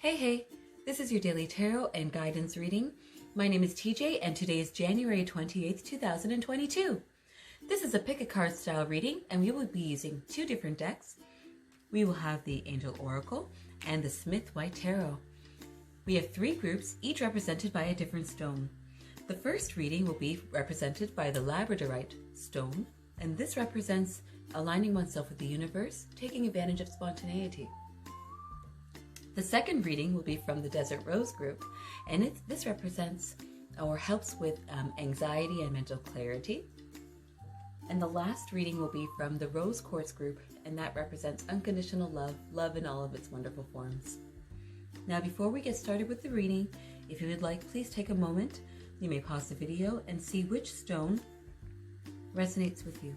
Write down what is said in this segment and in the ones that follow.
Hey, this is your daily tarot and guidance reading. My name is TJ and today is January 28th, 2022. This is a pick a card style reading and we will be using two different decks. We will have the Angel Oracle and the Smith White Tarot. We have three groups, each represented by a different stone. The first reading will be represented by the Labradorite stone, and this represents aligning oneself with the universe, taking advantage of spontaneity. The second reading will be from the Desert Rose Group, and this represents or helps with anxiety and mental clarity. And the last reading will be from the Rose Quartz Group, and that represents unconditional love in all of its wonderful forms. Now, before we get started with the reading, if you would like, please take a moment. You may pause the video and see which stone resonates with you.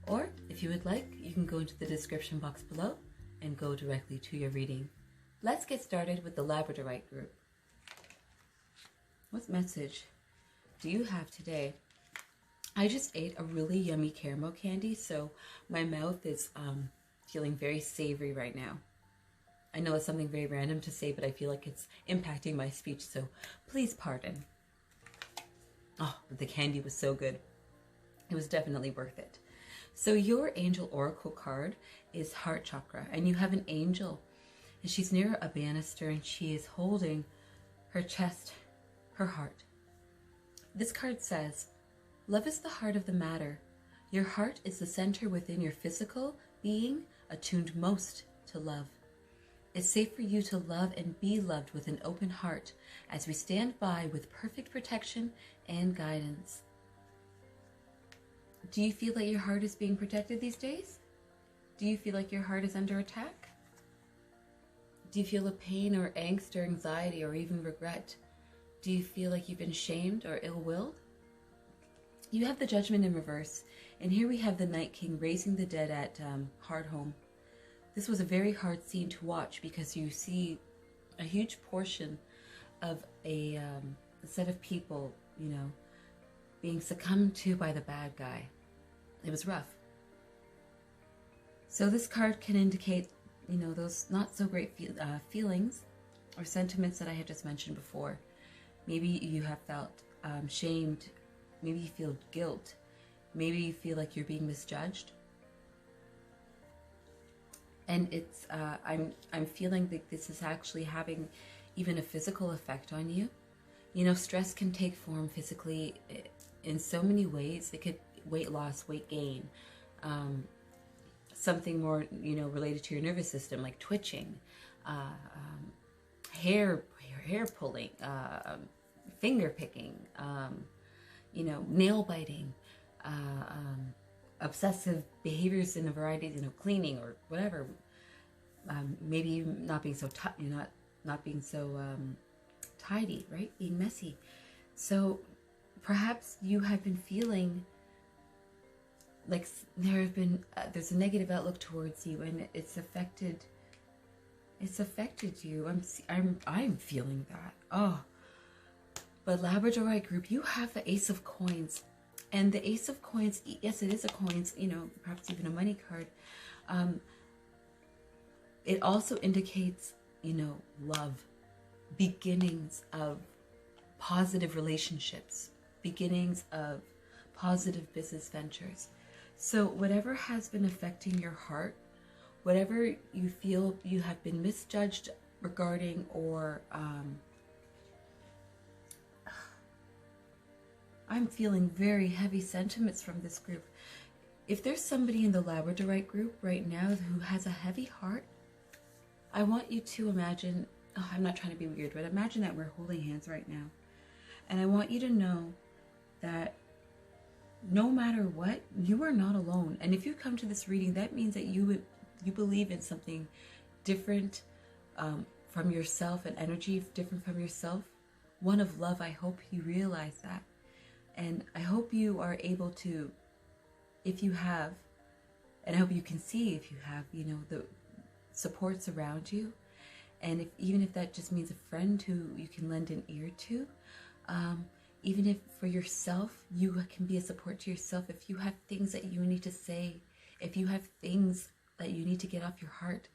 Or, if you would like, you can go into the description box below and go directly to your reading. Let's get started with the Labradorite Group. What message do you have today? I just ate a really yummy caramel candy, so my mouth is feeling very savory right now. I know it's something very random to say, but I feel like it's impacting my speech, so please pardon. Oh, the candy was so good. It was definitely worth it. So your Angel Oracle card is Heart Chakra, and you have an angel, and she's near a banister, and she is holding her chest, her heart. This card says, love is the heart of the matter. Your heart is the center within your physical being, attuned most to love. It's safe for you to love and be loved with an open heart as we stand by with perfect protection and guidance. Do you feel that your heart is being protected these days? Do you feel like your heart is under attack? Do you feel a pain or angst or anxiety or even regret? Do you feel like you've been shamed or ill-willed? You have the Judgment in reverse, and here we have the Night King raising the dead at Hardhome. This was a very hard scene to watch because you see a huge portion of a set of people, being succumbed to by the bad guy. It was rough. So this card can indicate, those not so great feelings or sentiments that I had just mentioned before. Maybe you have felt shamed. Maybe you feel guilt. Maybe you feel like you're being misjudged. And it's I'm feeling that this is actually having even a physical effect on you. Stress can take form physically in so many ways. It could weight loss, weight gain, something more related to your nervous system, like twitching, hair pulling, finger picking, nail biting, obsessive behaviors in a variety, cleaning or whatever. Maybe not being so not being so tidy, right? Being messy. So perhaps you have been feeling like there's a negative outlook towards you, and it's affected you. I'm feeling that. Oh, but Labradorite Group, you have the Ace of Coins. And the Ace of Coins, yes, it is a coins, perhaps even a money card. It also indicates, love, beginnings of positive relationships, beginnings of positive business ventures. So whatever has been affecting your heart, whatever you feel you have been misjudged regarding, or I'm feeling very heavy sentiments from this group. If there's somebody in the Labradorite Group right now who has a heavy heart, I want you to imagine, I'm not trying to be weird, but imagine that we're holding hands right now. And I want you to know that no matter what, you are not alone. And if you come to this reading, that means that you believe in something different from yourself, an energy different from yourself, one of love. I hope you realize that. And I hope you are able to, if you have, and I hope you can see if you have, the supports around you. And even if that just means a friend who you can lend an ear to, even if for yourself, you can be a support to yourself. If you have things that you need to say, if you have things that you need to get off your heart,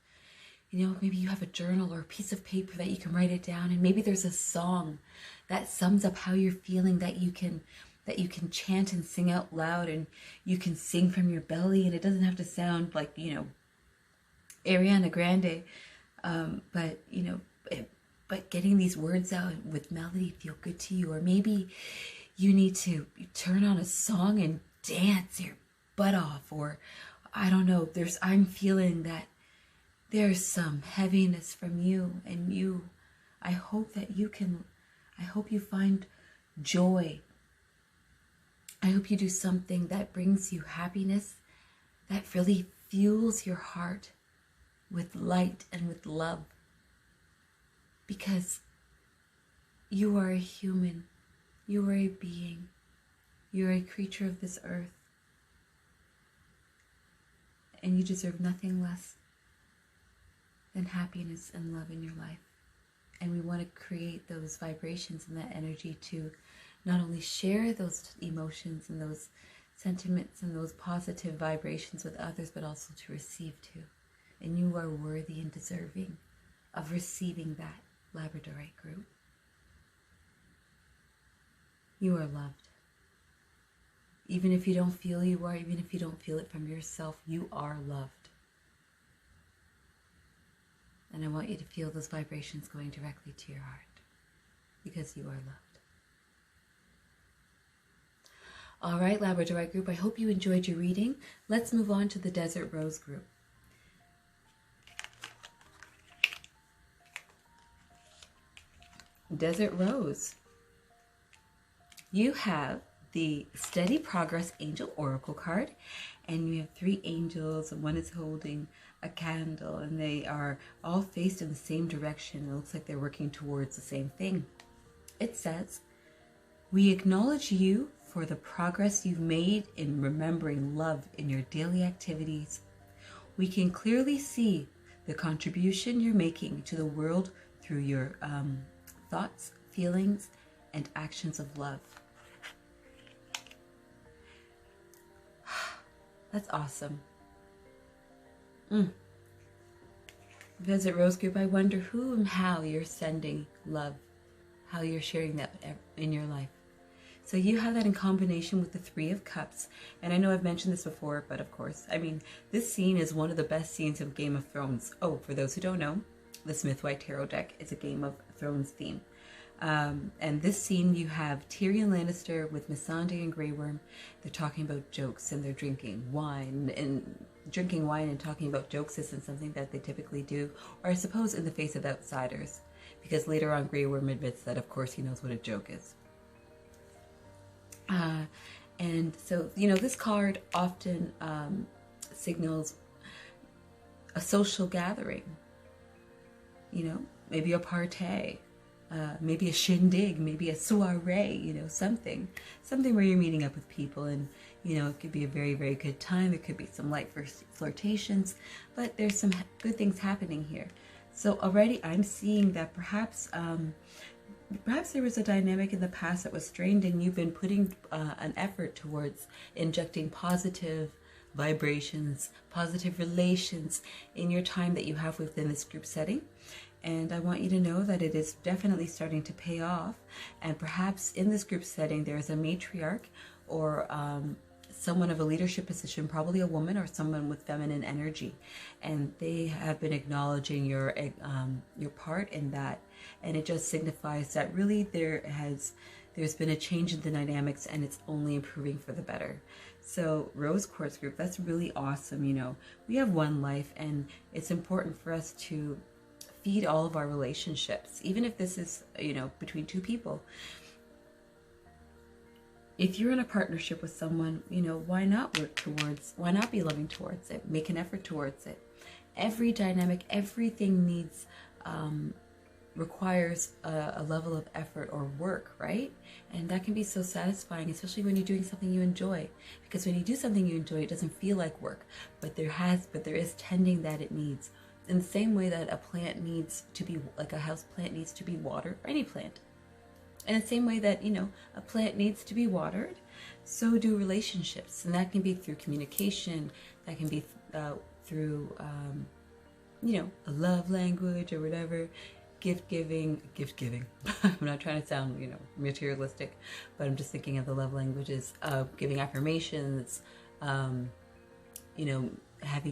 maybe you have a journal or a piece of paper that you can write it down, and maybe there's a song that sums up how you're feeling that you can chant and sing out loud, and you can sing from your belly, and it doesn't have to sound like, Ariana Grande, but getting these words out with melody feel good to you. Or maybe you need to turn on a song and dance your butt off, or I don't know, I'm feeling that there's some heaviness from you, and I hope you find joy. I hope you do something that brings you happiness, that really fuels your heart with light and with love. Because you are a human, you are a being, you're a creature of this earth, and you deserve nothing less than happiness and love in your life. And we want to create those vibrations and that energy to not only share those emotions and those sentiments and those positive vibrations with others, but also to receive too. And you are worthy and deserving of receiving that, Labradorite Group. You are loved. Even if you don't feel you are, even if you don't feel it from yourself, you are loved. And I want you to feel those vibrations going directly to your heart, because you are loved. All right, Labradorite Group, I hope you enjoyed your reading. Let's move on to the Desert Rose Group. Desert Rose. You have the Steady Progress Angel Oracle card, and you have 3 angels, and one is holding a candle, and they are all faced in the same direction. It looks like they're working towards the same thing. It says, "We acknowledge you for the progress you've made in remembering love in your daily activities. We can clearly see the contribution you're making to the world through your thoughts, feelings, and actions of love." That's awesome. Desert Rose Group, I wonder who and how you're sending love, how you're sharing that in your life. So you have that in combination with the 3 of Cups. And I know I've mentioned this before, but of course, this scene is one of the best scenes of Game of Thrones. Oh, for those who don't know, the Smith-White Tarot deck is a Game of Thrones theme. And this scene, you have Tyrion Lannister with Missandei and Grey Worm. They're talking about jokes, and they're drinking wine. And drinking wine and talking about jokes isn't something that they typically do, or I suppose in the face of outsiders. Because later on, Grey Worm admits that, of course, he knows what a joke is. And so, this card often signals a social gathering. Maybe a party. Maybe a shindig, maybe a soiree, something where you're meeting up with people, and it could be a very, very good time. It could be some light flirtations, but there's some good things happening here. So already I'm seeing that perhaps there was a dynamic in the past that was strained, and you've been putting an effort towards injecting positive vibrations, positive relations in your time that you have within this group setting. And I want you to know that it is definitely starting to pay off. And perhaps in this group setting, there's a matriarch or someone of a leadership position, probably a woman or someone with feminine energy. And they have been acknowledging your part in that. And it just signifies that really there's been a change in the dynamics, and it's only improving for the better. So Rose Quartz Group, that's really awesome. We have one life, and it's important for us to feed all of our relationships, even if this is, between 2 people. If you're in a partnership with someone, why not be loving towards it? Make an effort towards it. Every dynamic, everything requires a level of effort or work, right? And that can be so satisfying, especially when you're doing something you enjoy. Because when you do something you enjoy, it doesn't feel like work, but there is tending that it needs. In the same way that a plant needs to be, like a house plant needs to be watered, or any plant. In the same way that, a plant needs to be watered, so do relationships. And that can be through communication, that can be through a love language or whatever. Gift giving. I'm not trying to sound, materialistic, but I'm just thinking of the love languages of giving affirmations, having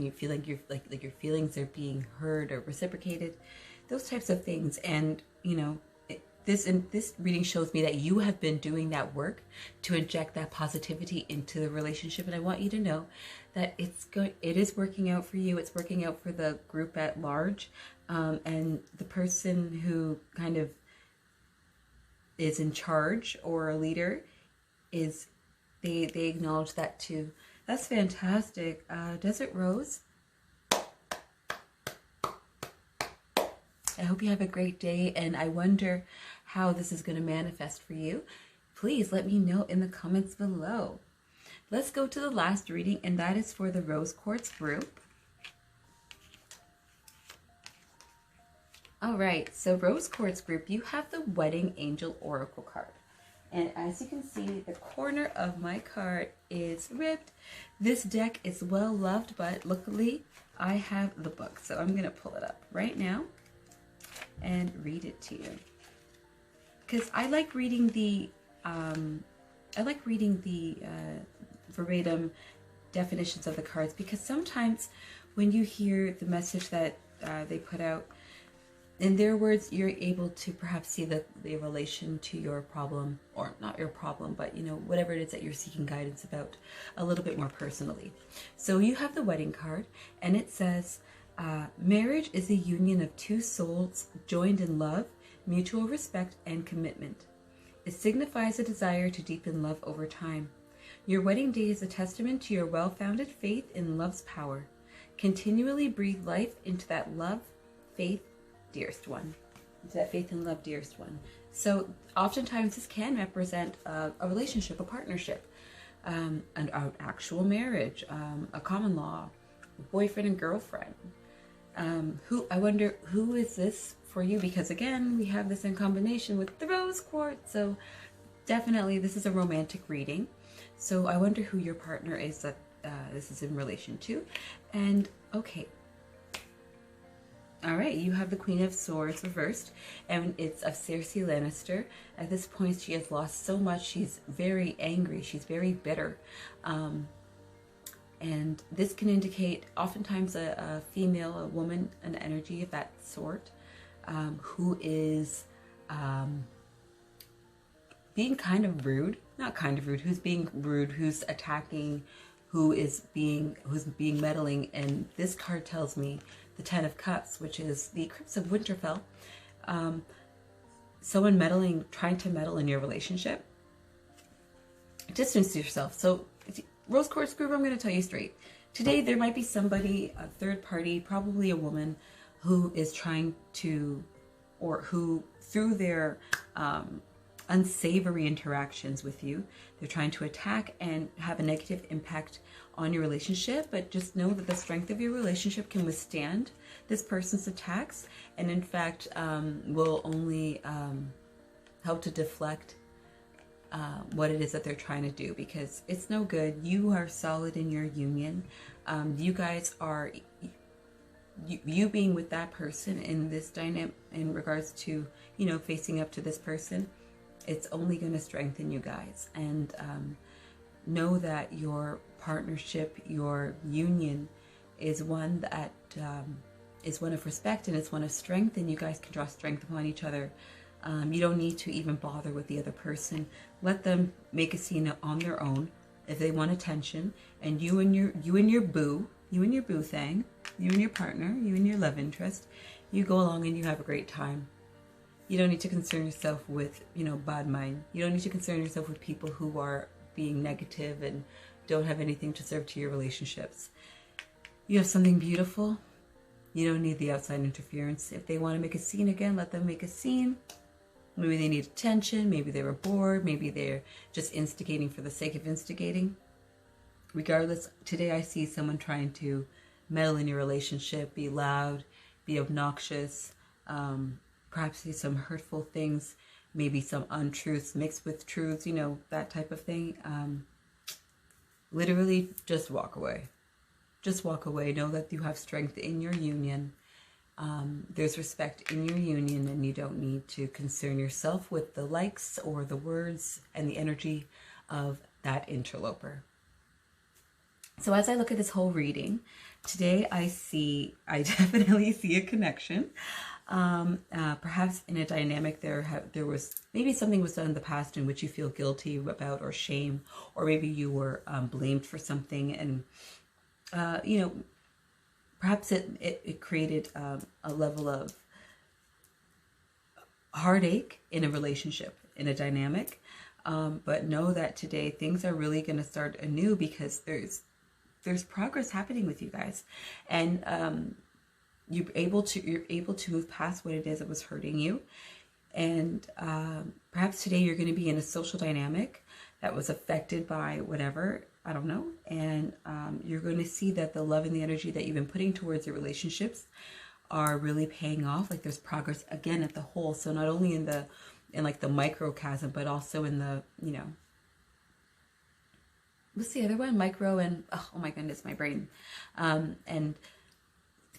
you feel like your feelings are being heard or reciprocated, those types of things. And this reading shows me that you have been doing that work to inject that positivity into the relationship, and I want you to know that it is working out for you. It's working out for the group at large, and the person who kind of is in charge or a leader is they acknowledge that too. That's fantastic. Desert Rose, I hope you have a great day, and I wonder how this is going to manifest for you. Please let me know in the comments below. Let's go to the last reading, and that is for the Rose Quartz group. All right, so Rose Quartz group, you have the Wedding Angel Oracle card. And as you can see, the corner of my card is ripped. This deck is well loved, but luckily I have the book. So I'm going to pull it up right now and read it to you. Because I like reading the verbatim definitions of the cards, because sometimes when you hear the message that they put out, in their words, you're able to perhaps see the relation to your problem, or not your problem, but whatever it is that you're seeking guidance about a little bit more personally. So you have the wedding card, and it says, marriage is a union of two souls joined in love, mutual respect, and commitment. It signifies a desire to deepen love over time. Your wedding day is a testament to your well-founded faith in love's power. Continually breathe life into that love, faith, dearest one. Into that faith and love, dearest one. So oftentimes this can represent a relationship, a partnership, an actual marriage, a common law, boyfriend and girlfriend. I wonder who is this for you, because again, we have this in combination with the Rose Quartz. So definitely this is a romantic reading. So I wonder who your partner is that this is in relation to. And okay. All right, you have the Queen of Swords reversed, and it's of Cersei Lannister. At this point, she has lost so much. She's very angry. She's very bitter. And this can indicate oftentimes a female, a woman, an energy of that sort, who is being kind of rude. Not kind of rude, who's being rude, who's attacking, who's being meddling. And this card tells me the Ten of Cups, which is the Eclipse of Winterfell. Someone meddling, trying to meddle in your relationship. Distance yourself. So Rose Quartz group, I'm going to tell you straight. Today there might be somebody, a third party, probably a woman, who is trying to, or who through their unsavory interactions with you, they're trying to attack and have a negative impact on your relationship. But just know that the strength of your relationship can withstand this person's attacks, and in fact will only help to deflect what it is that they're trying to do, because it's no good. You are solid in your union. You guys are, you being with that person in this dynamic in regards to, facing up to this person, it's only going to strengthen you guys. And know that your partnership, your union is one that is one of respect, and it's one of strength, and you guys can draw strength upon each other. You don't need to even bother with the other person. Let them make a scene on their own if they want attention, and you and your boo thing, you and your partner, you and your love interest, you go along and you have a great time. You don't need to concern yourself with, bad mind. You don't need to concern yourself with people who are being negative and don't have anything to serve to your relationships. You have something beautiful. You don't need the outside interference. If they want to make a scene again, let them make a scene. Maybe they need attention. Maybe they were bored. Maybe they're just instigating for the sake of instigating. Regardless, today I see someone trying to meddle in your relationship, be loud, be obnoxious, perhaps say some hurtful things, maybe some untruths mixed with truths, that type of thing. Literally, just walk away. Just walk away. Know that you have strength in your union. There's respect in your union, and you don't need to concern yourself with the likes or the words and the energy of that interloper. So as I look at this whole reading, today I definitely see a connection. Perhaps in a dynamic there was, maybe something was done in the past in which you feel guilty about or shame, or maybe you were blamed for something, and perhaps it created a level of heartache in a relationship, in a dynamic. But know that today things are really going to start anew, because there's progress happening with you guys, and you're able to move past what it is that was hurting you. And perhaps today you're going to be in a social dynamic that was affected by whatever, I don't know, and you're going to see that the love and the energy that you've been putting towards your relationships are really paying off. Like there's progress again at the whole. So not only in like the microcosm, but also in the, what's the other one? Micro and, oh my goodness, my brain. And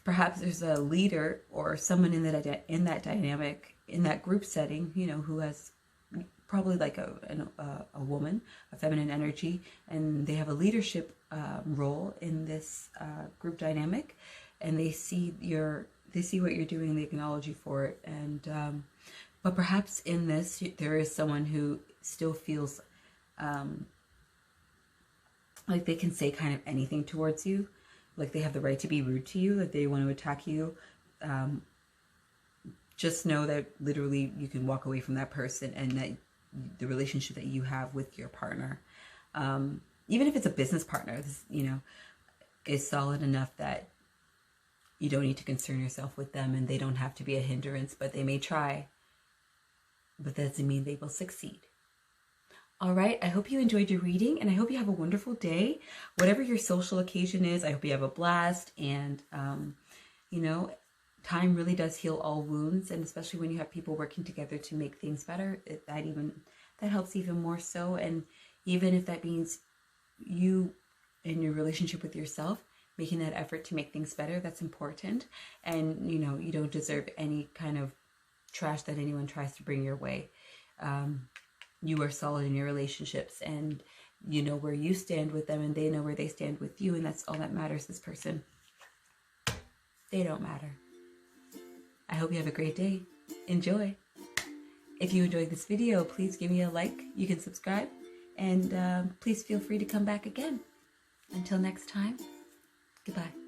perhaps there's a leader or someone in that dynamic, in that group setting, who has probably like a woman, a feminine energy, and they have a leadership role in this group dynamic, and they see what you're doing, they acknowledge you for it, and but perhaps in this there is someone who still feels like they can say kind of anything towards you, like they have the right to be rude to you, that they want to attack you. Just know that literally you can walk away from that person, and that the relationship that you have with your partner, even if it's a business partner, is solid enough that you don't need to concern yourself with them, and they don't have to be a hindrance, but they may try, but that doesn't mean they will succeed. All right, I hope you enjoyed your reading, and I hope you have a wonderful day. Whatever your social occasion is, I hope you have a blast, and, time really does heal all wounds, and especially when you have people working together to make things better, that helps even more so. And even if that means you, in your relationship with yourself, making that effort to make things better, that's important. And, you don't deserve any kind of trash that anyone tries to bring your way. You are solid in your relationships, and you know where you stand with them, and they know where they stand with you, and that's all that matters. This person, they don't matter. I hope you have a great day. Enjoy. If you enjoyed this video, please give me a like. You can subscribe, and please feel free to come back again. Until next time, goodbye.